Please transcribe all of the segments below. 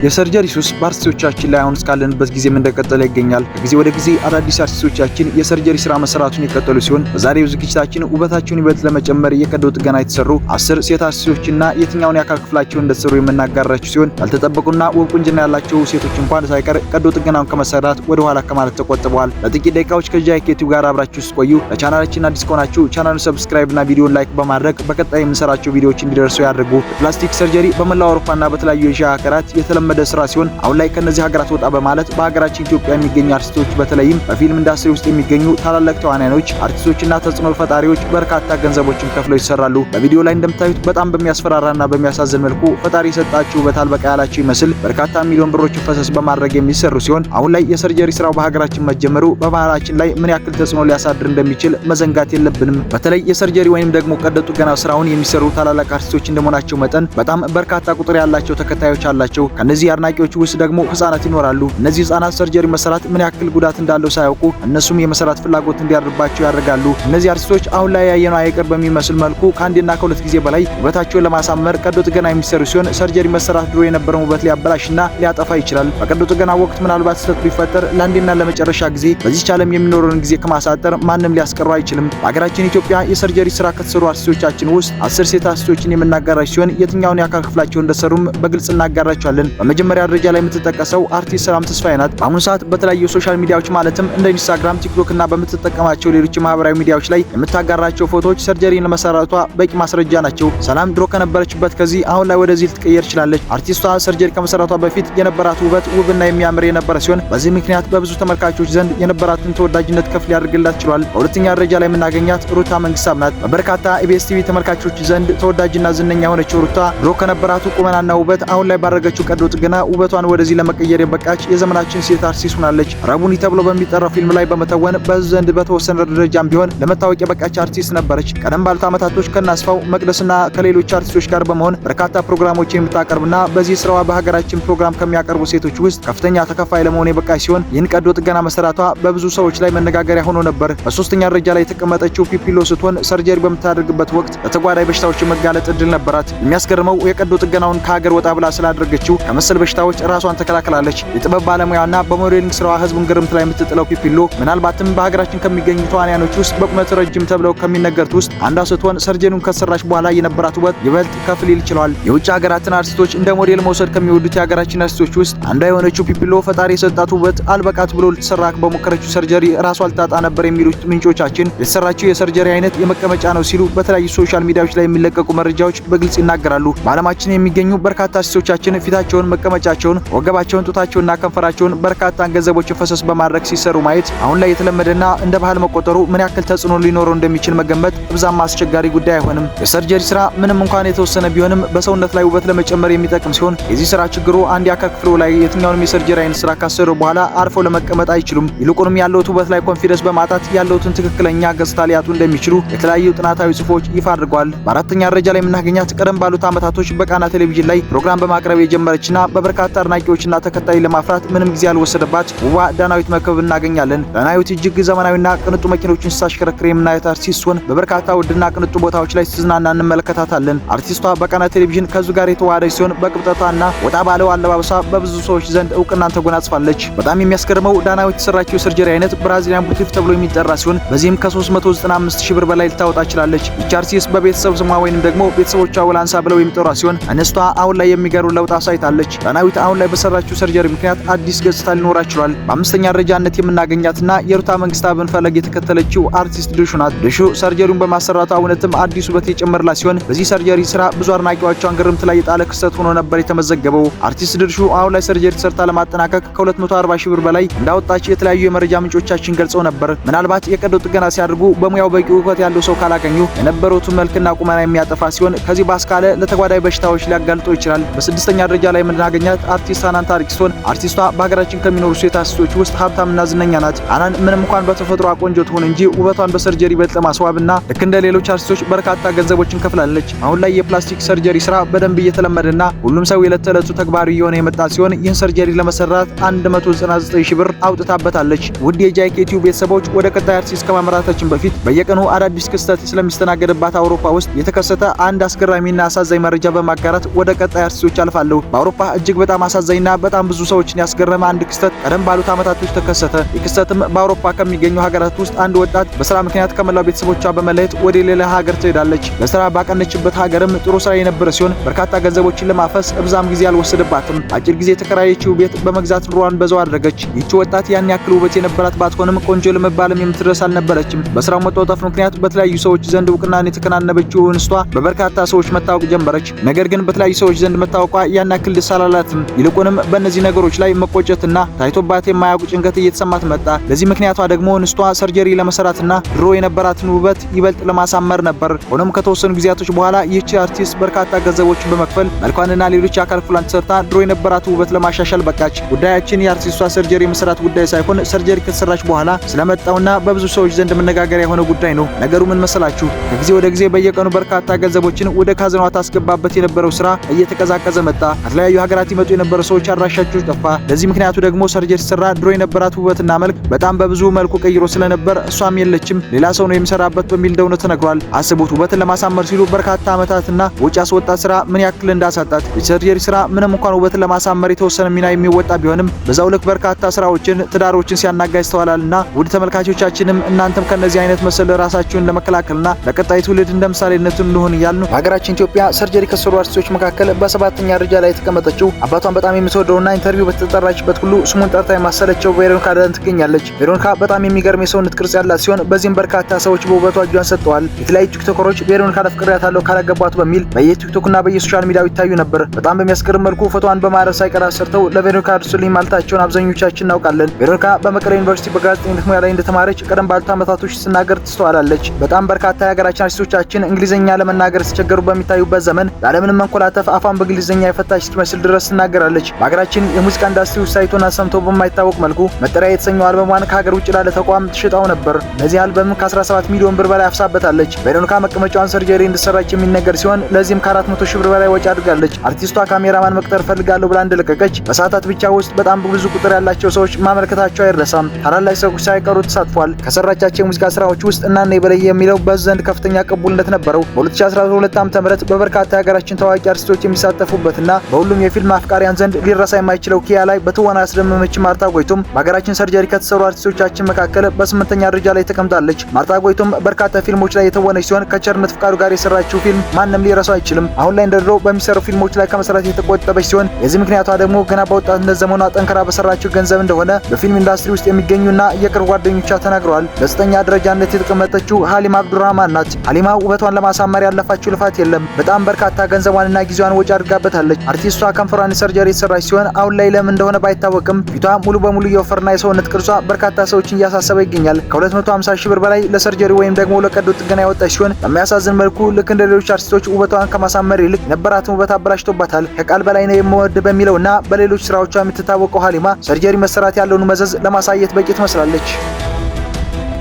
የሰርጀሪ ሱስ በአርቲስቶቻችን ላይ አሁን እስካለንበት ጊዜም እንደቀጠለ ይገኛል። ከጊዜ ወደ ጊዜ አዳዲስ አርቲስቶቻችን የሰርጀሪ ስራ መሰራቱን የቀጠሉ ሲሆን በዛሬው ዝግጅታችን ውበታቸውን ይበልጥ ለመጨመር የቀዶ ጥገና የተሰሩ 10 ሴት አርቲስቶችና የትኛውን የአካል ክፍላቸውን እንደተሰሩ የምናጋራችሁ ሲሆን ያልተጠበቁና ውብ ቁንጅና ያላቸው ሴቶች እንኳን ሳይቀር ቀዶ ጥገናውን ከመሰራት ወደ ኋላ ከማለት ተቆጥበዋል። ለጥቂት ደቂቃዎች ከጃይኬቲው ጋር አብራችሁ ቆዩ። ለቻናላችን አዲስ ከሆናችሁ ቻናሉን ሰብስክራይብ እና ቪዲዮን ላይክ በማድረግ በቀጣይ የምንሰራቸው ቪዲዮዎች እንዲደርሱ ያድርጉ። ፕላስቲክ ሰርጀሪ በመላው አውሮፓና በተለያዩ የኤዥያ ሀገራት የተለመደ ስራ ሲሆን አሁን ላይ ከነዚህ ሀገራት ወጣ በማለት በሀገራችን ኢትዮጵያ የሚገኙ አርቲስቶች በተለይም በፊልም ኢንዳስትሪ ውስጥ የሚገኙ ታላላቅ ተዋናዮች፣ አርቲስቶችና ተጽዕኖ ፈጣሪዎች በርካታ ገንዘቦችን ከፍለው ይሰራሉ። በቪዲዮ ላይ እንደምታዩት በጣም በሚያስፈራራና በሚያሳዝን መልኩ ፈጣሪ የሰጣቸው ውበት አልበቃ ያላቸው ይመስል በርካታ ሚሊዮን ብሮችን ፈሰስ በማድረግ የሚሰሩ ሲሆን አሁን ላይ የሰርጀሪ ስራው በሀገራችን መጀመሩ በባህላችን ላይ ምን ያክል ተጽዕኖ ሊያሳድር እንደሚችል መዘንጋት የለብንም። በተለይ የሰርጀሪ ወይም ደግሞ ቀዶ ጥገና ስራውን የሚሰሩ ታላላቅ አርቲስቶች እንደመሆናቸው መጠን በጣም በርካታ ቁጥር ያላቸው ተከታዮች አላቸው። ከነዚህ አድናቂዎች ውስጥ ደግሞ ህፃናት ይኖራሉ። እነዚህ ህፃናት ሰርጀሪ መሰራት ምን ያክል ጉዳት እንዳለው ሳያውቁ እነሱም የመሰራት ፍላጎት እንዲያድርባቸው ያደርጋሉ። እነዚህ አርቲስቶች አሁን ላይ ያየነው አይቀር በሚመስል መልኩ ከአንድና ከሁለት ጊዜ በላይ ውበታቸውን ለማሳመር ቀዶ ጥገና የሚሰሩ ሲሆን ሰርጀሪ መሰራት ድሮ የነበረውን ውበት ሊያበላሽና ሊያጠፋ ይችላል። በቀዶ ጥገና ወቅት ምናልባት ስህተት ቢፈጠር ለአንድና ለመጨረሻ ጊዜ በዚህ ዓለም የሚኖረውን ጊዜ ከማሳጠር ማንም ሊያስቀረው አይችልም። በሀገራችን ኢትዮጵያ የሰርጀሪ ስራ ከተሰሩ አርቲስቶቻችን ውስጥ 10 ሴት አርቲስቶችን የምናጋራች ሲሆን የትኛውን የአካል ክፍላቸው እንደሰሩም በግልጽ እናጋራቸዋለን። በመጀመሪያ ደረጃ ላይ የምትጠቀሰው አርቲስት ሰላም ተስፋዬ ናት። በአሁኑ ሰዓት በተለያዩ ሶሻል ሚዲያዎች ማለትም እንደ ኢንስታግራም፣ ቲክቶክ እና በምትጠቀማቸው ሌሎች ማህበራዊ ሚዲያዎች ላይ የምታጋራቸው ፎቶዎች ሰርጀሪን ለመሰራቷ በቂ ማስረጃ ናቸው። ሰላም ድሮ ከነበረችበት ከዚህ አሁን ላይ ወደዚህ ልትቀየር ችላለች። አርቲስቷ ሰርጀሪ ከመሰራቷ በፊት የነበራት ውበት ውብና የሚያምር የነበረ ሲሆን በዚህ ምክንያት በብዙ ተመልካቾች ዘንድ የነበራትን ተወዳጅነት ከፍ ሊያደርግላት ችሏል። በሁለተኛ ደረጃ ላይ የምናገኛት ሩታ መንግስታብ ናት። በበርካታ ኢቢኤስ ቲቪ ተመልካቾች ዘንድ ተወዳጅና ዝነኛ የሆነችው ሩታ ድሮ ከነበራቱ ቁመናና ውበት አሁን ላይ ባደረገችው ቀዶ ጥገና ውበቷን ወደዚህ ለመቀየር የበቃች የዘመናችን ሴት አርቲስት ሆናለች። ረቡኒ ተብሎ በሚጠራው ፊልም ላይ በመተወን በህዝብ ዘንድ በተወሰነ ደረጃም ቢሆን ለመታወቅ የበቃች አርቲስት ነበረች። ቀደም ባሉት ዓመታቶች ከናስፋው መቅደስና ከሌሎች አርቲስቶች ጋር በመሆን በርካታ ፕሮግራሞችን የምታቀርብና በዚህ ስራዋ በሀገራችን ፕሮግራም ከሚያቀርቡ ሴቶች ውስጥ ከፍተኛ ተከፋይ ለመሆን የበቃች ሲሆን ይህን ቀዶ ጥገና መሰራቷ በብዙ ሰዎች ላይ መነጋገሪያ ሆኖ ነበር። በሶስተኛ ደረጃ ላይ የተቀመጠችው ፒፒሎ ስትሆን ሰርጀሪ በምታደርግበት ወቅት ለተጓዳኝ በሽታዎች የመጋለጥ እድል ነበራት። የሚያስገርመው የቀዶ ጥገናውን ከሀገር ወጣ ብላ ስላደረገችው ከመሰል በሽታዎች ራሷን ተከላከላለች። የጥበብ ባለሙያና በሞዴሊንግ ስራዋ ህዝቡን ግርምት ላይ የምትጥለው ፒፒሎ ምናልባትም በሀገራችን ከሚገኙ ተዋናያኖች ውስጥ በቁመት ረጅም ተብለው ከሚነገሩት ውስጥ አንዷ ስትሆን ሰርጀሪውን ከሰራች በኋላ የነበራት ውበት ይበልጥ ከፍ ሊል ይችላል። የውጭ ሀገራትን አርቲስቶች እንደ ሞዴል መውሰድ ከሚወዱት የሀገራችን አርቲስቶች ውስጥ አንዷ የሆነችው ፒፒሎ ፈጣሪ የሰጣት ውበት አልበቃት ብሎ ልትሰራ በሞከረችው ሰርጀሪ ራሷ ልታጣ ነበር የሚሉት ምንጮቻችን የተሰራችው የሰርጀሪ አይነት የመቀመጫ ነው ሲሉ በተለያዩ ሶሻል ሚዲያዎች ላይ የሚለቀቁ መረጃዎች በግልጽ ይናገራሉ። በዓለማችን የሚገኙ በርካታ አርቲስቶቻችን ፊታቸውን፣ መቀመጫቸውን፣ ወገባቸውን፣ ጡታቸውንና ከንፈራቸውን በርካታ ገንዘቦችን ፈሰስ በማድረግ ሲሰሩ ማየት አሁን ላይ የተለመደና እንደ ባህል መቆጠሩ ምን ያክል ተጽዕኖ ሊኖረው እንደሚችል መገመት ብዛም አስቸጋሪ ጉዳይ አይሆንም። የሰርጀሪ ስራ ምንም እንኳን የተወሰነ ቢሆንም በሰውነት ላይ ውበት ለመጨመር የሚጠቅም ሲሆን የዚህ ስራ ችግሩ አንድ የአካል ክፍሉ ላይ የትኛውንም የሰርጀሪ አይነት ስራ ካሰሩ በኋላ አርፈው ለመቀመጥ አይችሉም። ይልቁንም ያለውት ውበት ላይ ኮንፊደንስ በማጣት ያለውትን ትክክለኛ ገጽታ ሊያጡ እንደሚችሉ የተለያዩ ጥናታዊ ጽሑፎች ይፋ አድርገዋል። በአራተኛ ደረጃ ላይ የምናገኛት ቀደም ባሉት ዓመታቶች በቃና ቴሌቪዥን ላይ ፕሮግራም በማቅረብ የጀመረችና በበርካታ አድናቂዎችና ተከታይ ለማፍራት ምንም ጊዜ ያልወሰደባት ውቧ ዳናዊት መክብብ እናገኛለን። ዳናዊት እጅግ ዘመናዊና ቅንጡ መኪኖችን ስታሽከረክር የምናያት አርቲስት ሲሆን በበርካታ ውድና ቅንጡ ቦታዎች ላይ ስትዝናና እንመለከታታለን። አርቲስቷ በቃና ቴሌቪዥን ከዙ ጋር የተዋሃደች ሲሆን በቅብጠቷና ወጣ ባለው አለባበሷ በብዙ ሰዎች ዘንድ እውቅናን ተጎናጽፋለች። በጣም የሚያስገርመው ዳናዊት የተሰራችው የሰርጀሪ አይነት ብራዚሊያን ቡቲፍ ተብሎ የሚጠራ ሲሆን በዚህም ከ395,000 ብር በላይ ልታወጣ ችላለች። ይህች አርቲስት በቤተሰብ ስሟ ወይንም ደግሞ ቤተሰቦቿ ውላንሳ ብለው የሚጠሯ ሲሆን እነስቷ አሁን ላይ የሚገርም ለውጥ አሳይታለች። ዳናዊት አሁን ላይ በሰራችው ሰርጀሪ ምክንያት አዲስ ገጽታ ሊኖራት ችሏል። በአምስተኛ ደረጃነት የምናገኛትና የሩታ መንግስታብን ፈለግ የተከተለችው አርቲስት ድርሹ ናት። ድርሹ ሰርጀሪውን በማሰራቷ እውነትም አዲስ ውበት የጨመረላት ሲሆን በዚህ ሰርጀሪ ስራ ብዙ አድናቂዎቿን ግርምት ላይ የጣለ ክስተት ሆኖ ነበር የተመዘገበው። አርቲስት ድርሹ አሁን ላይ ሰርጀሪ ተሰርታ ለማጠናቀቅ ከ240,000 ብር በላይ እንዳወጣች የተለያዩ የመረጃ ምንጮቻችን ገልጸው ነበር። ምናልባት የቀዶ ጥገና ሲያደርጉ በሙያው በቂ እውቀት ያለው ሰው ካላገኙ የነበሩትን መልክና ቁመና የሚያጠፋ ሲሆን ከዚህ ባስካለ ለተጓዳኝ በሽታዎች ሊያጋልጦ ይችላል። በስድስተኛ ደረጃ ላይ የምናገኛት አርቲስት ሃናን ታሪክ ሲሆን አርቲስቷ በሀገራችን ከሚኖሩ ሴት አርቲስቶች ውስጥ ሀብታምና ዝነኛ ናት። ሃናን ምንም እንኳን በተፈጥሮ ቆንጆ ትሆን እንጂ ውበቷን በሰርጀሪ ይበልጥ ለማስዋብና ልክ እንደ ሌሎች አርቲስቶች በርካታ ገንዘቦችን ከፍላለች። አሁን ላይ የፕላስቲክ ሰርጀሪ ስራ በደንብ እየተለመደና ሁሉም ሰው የዕለት ተዕለቱ ተግባሩ እየሆነ የመጣ ሲሆን ይህን ሰርጀሪ ለመሰራት 199,000 ብር አውጥታበታለች። ውድ የጃይኬቲው ቤተሰቦች ወደ ቀጣይ አርቲስት ከማምራታችን በፊት በየቀኑ አዳዲስ ክስተት ስለሚስተናገድባት አውሮፓ ውስጥ የተከሰተ አንድ አስገራሚና አሳዛኝ መረጃ በማጋራት ወደ ቀጣይ አርቲስቶች አልፋለሁ። በአውሮፓ እጅግ በጣም አሳዛኝና በጣም ብዙ ሰዎችን ያስገረመ አንድ ክስተት ቀደም ባሉት ዓመታቶች ተከሰተ። የክስተትም በአውሮፓ ከሚገኙ ሀገራት ውስጥ አንድ ወጣት በስራ ምክንያት ከመላው ቤተሰቦቿ በመለየት ወደ ሌላ ሀገር ትሄዳለች። ለስራ ባቀነችበት ሀገርም ጥሩ ስራ የነበረ ሲሆን በርካታ ገንዘቦችን ለማፈስ እብዛም ጊዜ አልወሰደባትም። አጭር ጊዜ የተከራየችው ቤት በመግዛት ኑሯን በዛው አደረገች። ይህች ወጣት ያን ያክል ውበት የነበራት ባትሆንም ቆንጆ ለመባልም የምትደርስ አልነበረችም። በስራው መጧጧፍ ምክንያት በተለያዩ ሰዎች ዘንድ እውቅናን የተከናነበችው እንስቷ በበርካታ ሰዎች መታወቅ ጀመረች። ነገር ግን በተለያዩ ሰዎች ዘንድ መታወቋ ያን ያክል ደስ አላላትም። ይልቁንም በእነዚህ ነገሮች ላይ መቆጨትና ታይቶባት የማያውቅ ጭንቀት እየተሰማት መጣ። ለዚህ ምክንያቷ ደግሞ እንስቷ ሰርጀሪ ለመሰራትና ድሮ የነበራትን ውበት ይበልጥ ለማሳመር ነበር። ሆኖም ከተወሰኑ ጊዜያቶች በኋላ ይህች አርቲስት በርካታ ገንዘቦችን በመክፈል መልኳንና ሌሎች የአካል ክፍሏን ተሰርታ ድሮ የነበራት ውበት ለማሻሻል በቃች። ጉዳያችን የአርቲስቷ ሰርጀሪ መሰራት ጉዳይ ሳይሆን ሰርጀሪ ከተሰራች በኋላ ስለመጣውና በብዙ ሰዎች ዘንድ መነጋገሪያ የሆነ ጉዳይ ነው። ነገሩ ምን መሰላችሁ? ከጊዜ ወደ ጊዜ በየቀኑ በርካታ ገንዘቦችን ወደ ካዝኗ ታስገባበት የነበረው ስራ እየተቀዛቀዘ መጣ። ከተለያዩ ሀገራት ይመጡ የነበሩ ሰዎች አድራሻቸው ጠፋ። ለዚህ ምክንያቱ ደግሞ ሰርጀሪ ሲሰራ ድሮ የነበራት ውበትና መልክ በጣም በብዙ መልኩ ቀይሮ ስለነበር እሷም የለችም ሌላ ሰው ነው የሚሰራበት በሚል እንደሆነ ተነግሯል። አስቡት፣ ውበትን ለማሳመር ሲሉ በርካታ ዓመታትና ወጪ ያስወጣት ስራ ምን ያክል እንዳሳጣት። የሰርጀሪ ስራ ምንም እንኳን ውበትን ለማሳመር የተወሰነ ሚና የሚወጣ ቢሆንም በዛው ልክ በርካታ ስራዎችን፣ ትዳሮችን ሲያናጋ ይስተዋላልና ውድ ተመልካቾቻችንም እናንተም ከነዚህ አይነት መሰል ራሳችሁን ለመከላከልና ለቀጣይ ትውልድ እንደ ምሳሌነቱን እንሆን እያልን በሀገራችን ኢትዮጵያ ሰርጀሪ ከሰሩ አርቲስቶች መካከል በሰባተኛ ደረጃ ላይ የተቀመጠችው አባቷን በጣም የምትወደውና ኢንተርቪው በተጠራችበት ሁሉ ስሙን ጠርታ የማሰለቸው ቬሮኒካ አዳነ ትገኛለች። ቬሮኒካ በጣም የሚገርም የሰውነት ቅርጽ ያላት ሲሆን በዚህም በርካታ ሰዎች በውበቷ እጇን ሰጥተዋል። የተለያዩ ቲክቶከሮች ቬሮኒካ አፍቅሬያታለሁ ካላገባቱ በሚል በየቲክቶክና በየሶሻል ሚዲያው ይታዩ ነበር። በጣም በሚያስገርም መልኩ ፎቶዋን በማረፍ ሳይቀር ሰርተው ለቬሮኒካ አድርሱልኝ ማለታቸውን አብዛኞቻችን እናውቃለን። ቬሮኒካ በመቀሌ ዩኒቨርሲቲ በጋዜጠኝነት ሙያ ላይ እንደተማረች ቀደም ባሉት ዓመታቶች ስትናገር ትስተዋላለች። በጣም በርካታ የሀገራችን አርቲስቶቻችን እንግሊዝኛ ለመናገር ሲቸገሩ በሚታዩበት ዘመን ያለምንም መንኮላተፍ አፏን በእንግሊዝኛ የፈታች እስኪመስል ድረስ ትናገራለች። በሀገራችን የሙዚቃ ኢንዱስትሪ ውስጥ ታይቶና ሰምቶ በማይታወቅ መልኩ መጠሪያ የተሰኘው አልበሟን ከሀገር ውጭ ላለ ተቋም ትሽጣው ነበር። ለዚህ አልበም ከ17 ሚሊዮን ብር በላይ አፍሳበታለች። ቬሮኒካ መቀመጫዋን ሰርጀሪ እንድትሰራች የሚነገር ሲሆን ለዚህም ከ400 ሺህ ብር በላይ ወጪ አድርጋለች። አርቲስቷ ካሜራማን መቅጠር ፈልጋለሁ ብላ እንደለቀቀች በሰዓታት ብቻ ውስጥ በጣም ብዙ ቁጥር ያላቸው ሰዎች ማመልከታቸው አይረሳም። ታላላቅ ሰዎች ሳይቀሩ ተሳትፏል። ከሰራቻቸው የሙዚቃ ስራዎች ውስጥ እናና በላይ የሚለው በዚህ ዘንድ ከፍተኛ ቅቡልነት ነበረው። በ2012 ዓ.ም በበርካታ የሀገራችን ታዋቂ አርቲስቶች የሚሳተፉበትና በሁሉም የፊልም አፍቃሪያን ዘንድ ሊረሳ የማይችለው ኪያ ላይ በትወና ያስደመመች ማርታ ጎይቶም በሀገራችን ሰርጀሪ ከተሰሩ አርቲስቶቻችን መካከል በ8ኛ ደረጃ ላይ ተቀምጣለች። ማርታ ጎይቶም በርካታ ፊልሞች ላይ የተወነች ሲሆን ከቸርነት ፍቃዱ ጋር የሰራችው ፊልም ማንም ሊረሳው አይችልም። አሁን ላይ እንደድሮ በሚሰሩ ፊልሞች ላይ ከመስራት የተቆጠበች ሲሆን የዚህ ምክንያቷ ደግሞ ገና በወጣትነት ዘመኗ ጠንከራ በሰራችው ገንዘብ እንደሆነ በፊልም ኢንዱስትሪ ውስጥ የሚገኙና የቅርብ ጓደኞቿ ተናግረዋል። በ9ኛ ደረጃነት የተቀመጠችው ሀሊማ አብዱራህማን ናት። ሀሊማ ውበቷን ለማሳመር ያለፋችው ልፋት የለም። በጣም በርካታ ገንዘቧንና ጊዜዋን ወጪ አድርጋበታለች። አርቲስቷ ከንፈሯን ሰርጀሪ የተሰራች ሲሆን አሁን ላይ ለምን እንደሆነ ባይታወቅም ፊቷ ሙሉ በሙሉ የወፈርና የሰውነት ቅርጿ በርካታ ሰዎችን እያሳሰበ ይገኛል። ከ250 ሺህ ብር በላይ ለሰርጀሪ ወይም ደግሞ ለቀዶ ጥገና ያወጣች ሲሆን በሚያሳዝን መልኩ ልክ እንደ ሌሎች አርቲስቶች ውበቷን ከማሳመር ይልቅ የነበራትን ውበት አበላሽቶባታል። ከቃል በላይ ነው የምወድ በሚለውና በሌሎች ስራዎቿ የምትታወቀው ሀሊማ ሰርጀሪ መሰራት ያለውን መዘዝ ለማሳየት በቂ ትመስላለች።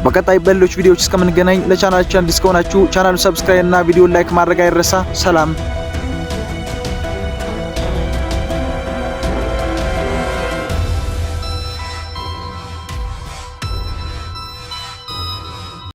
በቀጣይ በሌሎች ቪዲዮዎች እስከምንገናኝ ለቻናላችን አዲስ ከሆናችሁ ቻናሉን ሰብስክራይብ እና ቪዲዮን ላይክ ማድረግ አይረሳ። ሰላም።